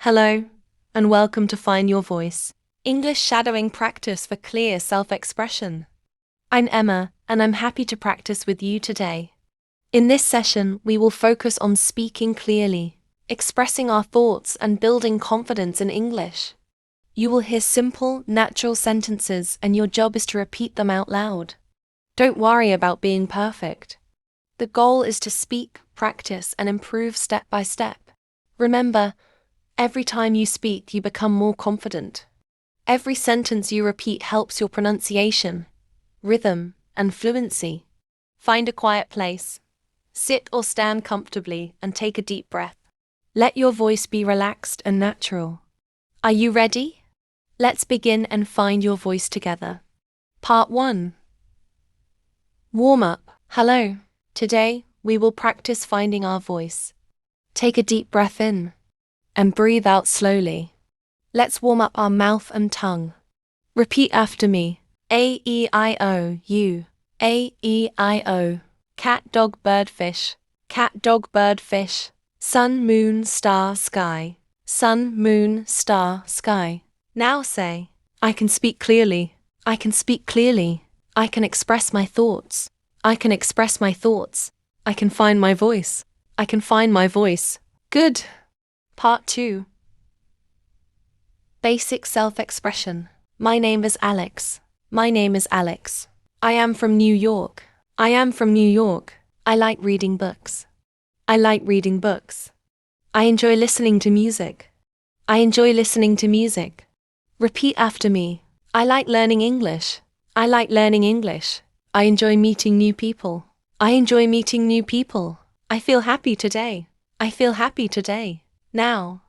Hello, and welcome to Find Your Voice, English shadowing practice for clear self-expression. I'm Emma, and I'm happy to practice with you today. In this session, we will focus on speaking clearly, expressing our thoughts, and building confidence in English. You will hear simple, natural sentences, and your job is to repeat them out loud. Don't worry about being perfect. The goal is to speak, practice, and improve step by step. Remember, every time you speak, you become more confident. Every sentence you repeat helps your pronunciation, rhythm, and fluency. Find a quiet place. Sit or stand comfortably and take a deep breath. Let your voice be relaxed and natural. Are you ready? Let's begin and find your voice together. Part 1. Warm up. Hello. Today, we will practice finding our voice. Take a deep breath in and breathe out slowly. Let's warm up our mouth and tongue. Repeat after me. A-E-I-O, U. A-E-I-O. Cat, dog, bird, fish. Cat, dog, bird, fish. Sun, moon, star, sky. Sun, moon, star, sky. Now say, I can speak clearly. I can speak clearly. I can express my thoughts. I can express my thoughts. I can find my voice. I can find my voice. Good. Part 2. Basic self-expression. My name is Alex. My name is Alex. I am from New York. I am from New York. I like reading books. I like reading books. I enjoy listening to music. I enjoy listening to music. Repeat after me. I like learning English. I like learning English. I enjoy meeting new people. I enjoy meeting new people. I feel happy today. I feel happy today. Now.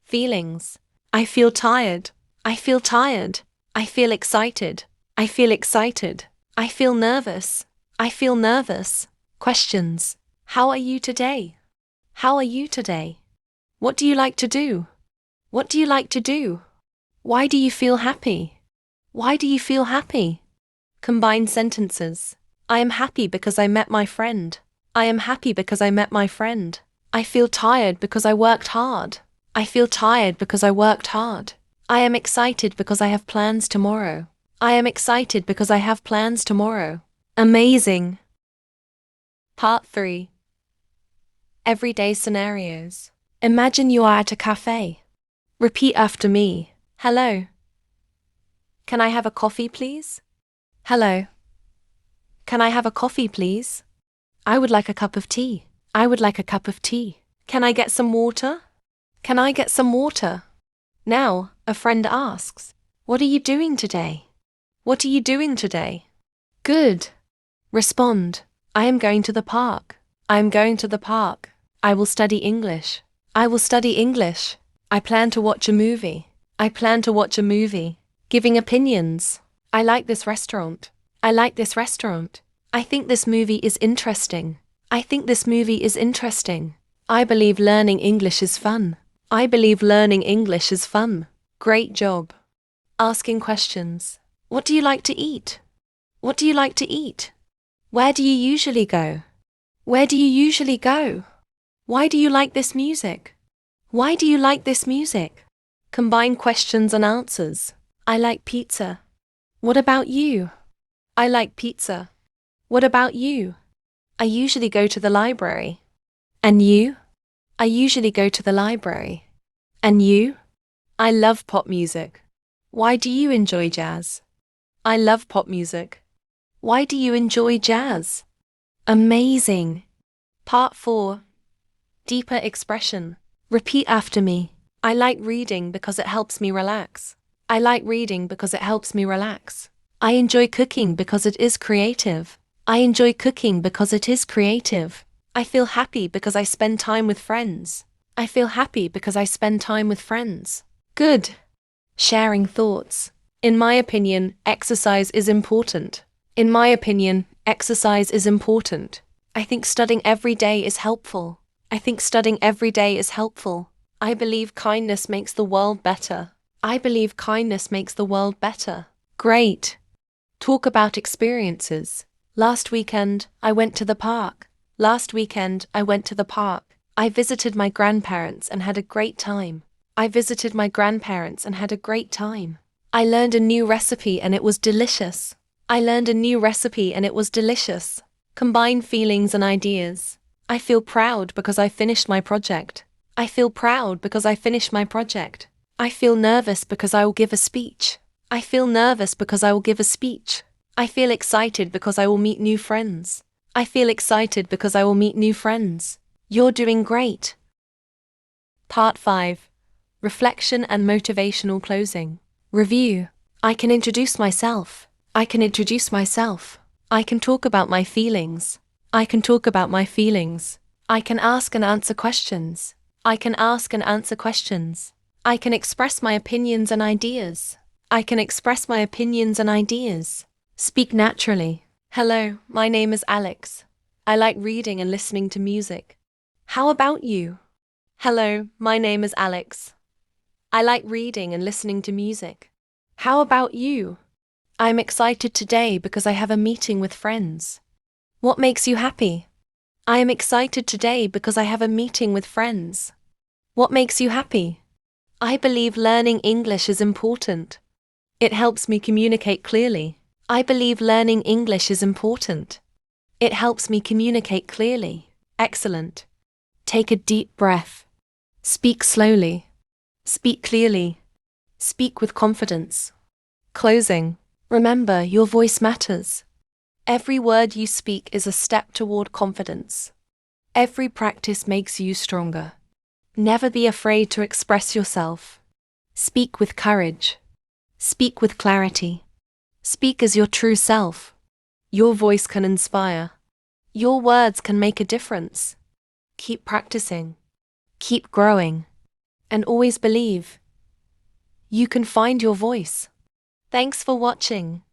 Feelings. I feel tired. I feel tired. I feel excited. I feel excited. I feel nervous. I feel nervous. Questions. How are you today? How are you today? What do you like to do? What do you like to do? Why do you feel happy? Why do you feel happy? Combine sentences. I am happy because I met my friend. I am happy because I met my friend. I feel tired because I worked hard. I feel tired because I worked hard. I am excited because I have plans tomorrow. I am excited because I have plans tomorrow. Amazing. Part 3. Everyday scenarios. Imagine you are at a cafe. Repeat after me. Hello. Can I have a coffee, please? Hello. Can I have a coffee, please? I would like a cup of tea. I would like a cup of tea. Can I get some water? Can I get some water? Now, a friend asks, what are you doing today? What are you doing today? Good. Respond, I am going to the park. I am going to the park. I will study English. I will study English. I plan to watch a movie. I plan to watch a movie. Giving opinions. I like this restaurant. I like this restaurant. I think this movie is interesting. I think this movie is interesting. I believe learning English is fun. I believe learning English is fun. Great job. Asking questions. What do you like to eat? What do you like to eat? Where do you usually go? Where do you usually go? Why do you like this music? Why do you like this music? Combine questions and answers. I like pizza. What about you? I like pizza. What about you? I usually go to the library. And you? I usually go to the library. And you? I love pop music. Why do you enjoy jazz? I love pop music. Why do you enjoy jazz? Amazing. Part 4. Deeper expression. Repeat after me. I like reading because it helps me relax. I like reading because it helps me relax. I enjoy cooking because it is creative. I enjoy cooking because it is creative. I feel happy because I spend time with friends. I feel happy because I spend time with friends. Good. Sharing thoughts. In my opinion, exercise is important. In my opinion, exercise is important. I think studying every day is helpful. I think studying every day is helpful. I believe kindness makes the world better. I believe kindness makes the world better. Great. Talk about experiences. Last weekend, I went to the park. Last weekend, I went to the park. I visited my grandparents and had a great time. I visited my grandparents and had a great time. I learned a new recipe and it was delicious. I learned a new recipe and it was delicious. Combine feelings and ideas. I feel proud because I finished my project. I feel proud because I finished my project. I feel nervous because I will give a speech. I feel nervous because I will give a speech. I feel excited because I will meet new friends. I feel excited because I will meet new friends. You're doing great. Part 5. Reflection and motivational closing. Review. I can introduce myself. I can introduce myself. I can talk about my feelings. I can talk about my feelings. I can ask and answer questions. I can ask and answer questions. I can express my opinions and ideas. I can express my opinions and ideas. Speak naturally. Hello, my name is Alex. I like reading and listening to music. How about you? Hello, my name is Alex. I like reading and listening to music. How about you? I'm excited today because I have a meeting with friends. What makes you happy? I am excited today because I have a meeting with friends. What makes you happy? I believe learning English is important. It helps me communicate clearly. I believe learning English is important. It helps me communicate clearly. Excellent. Take a deep breath. Speak slowly. Speak clearly. Speak with confidence. Closing. Remember, your voice matters. Every word you speak is a step toward confidence. Every practice makes you stronger. Never be afraid to express yourself. Speak with courage. Speak with clarity. Speak as your true self. Your voice can inspire. Your words can make a difference. Keep practicing. Keep growing. And always believe. You can find your voice. Thanks for watching.